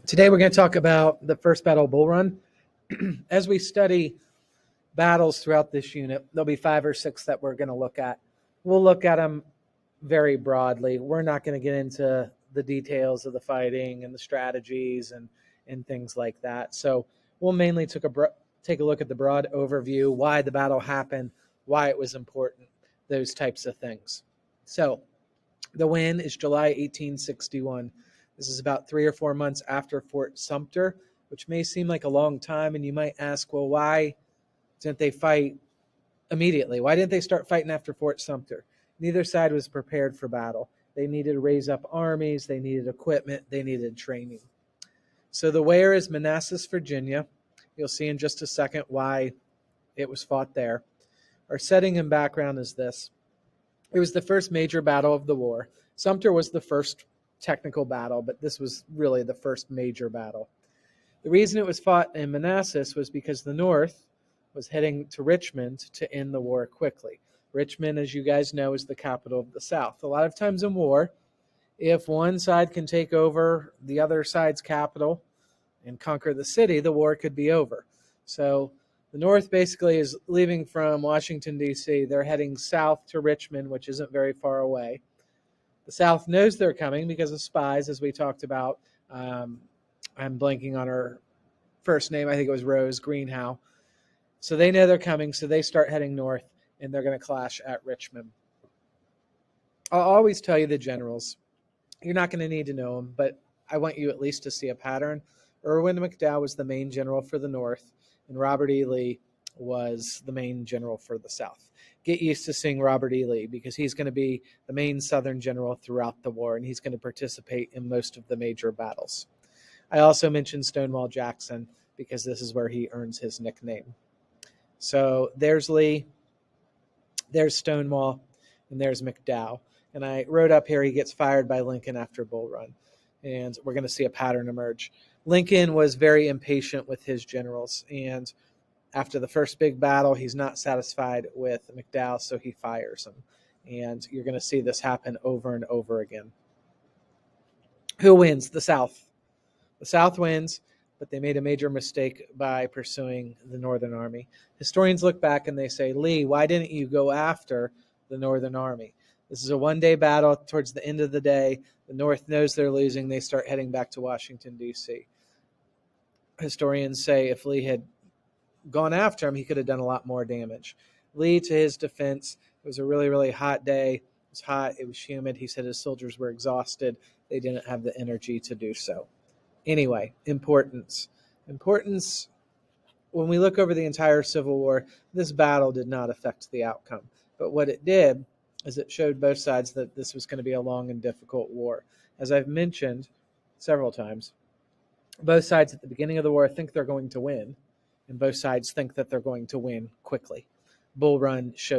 Today we're going to talk about the First Battle of Bull Run. As we study battles throughout this unit, there'll be 5 or 6 that we're going to look at. We'll look at them very broadly. We're not going to get into the details of the fighting and the strategies and things like that. So we'll mainly take a look at the broad overview, why the battle happened, why it was important, those types of things. So the win is July 1861. This is about 3 or 4 months after Fort Sumter, which may seem like a long time, and you might ask, well, why didn't they fight immediately? Why didn't they start fighting after Fort Sumter? Neither side was prepared for battle. They needed to raise up armies, they needed equipment, they needed training. So the where is Manassas, Virginia. You'll see in just a second why it was fought there. Our setting and background is this. It was the first major battle of the war. Sumter was the first technical battle, but this was really the first major battle. The reason it was fought in Manassas was because the North was heading to Richmond to end the war quickly. Richmond, as you guys know, is the capital of the South. A lot of times in war, if one side can take over the other side's capital and conquer the city, the war could be over. So the North basically is leaving from Washington, D.C. They're heading south to Richmond, which isn't very far away. The South knows they're coming because of spies, as we talked about. I'm blanking on her first name. I think it was Rose Greenhow. So they know they're coming, so they start heading north, and they're going to clash at Richmond. I'll always tell you the generals. You're not going to need to know them, but I want you at least to see a pattern. Irwin McDowell was the main general for the North, and Robert E. Lee was the main general for the South. Get used to seeing Robert E. Lee because he's going to be the main Southern general throughout the war, and he's going to participate in most of the major battles. I also mentioned Stonewall Jackson because this is where he earns his nickname. So there's Lee, there's Stonewall, and there's McDowell. And I wrote up here he gets fired by Lincoln after Bull Run, and we're going to see a pattern emerge. Lincoln was very impatient with his generals, and after the first big battle, he's not satisfied with McDowell, so he fires him. And you're going to see this happen over and over again. Who wins? The South. The South wins, but they made a major mistake by pursuing the Northern Army. Historians look back and they say, Lee, why didn't you go after the Northern Army? This is a one-day battle. Towards the end of the day, the North knows they're losing. They start heading back to Washington, D.C. Historians say if Lee had gone after him, he could have done a lot more damage. Lee, to his defense, it was a really, really hot day. It was hot. It was humid. He said his soldiers were exhausted. They didn't have the energy to do so. Anyway, importance. Importance, when we look over the entire Civil War, this battle did not affect the outcome. But what it did is it showed both sides that this was going to be a long and difficult war. As I've mentioned several times, both sides at the beginning of the war think they're going to win, and both sides think that they're going to win quickly. Bull Run shows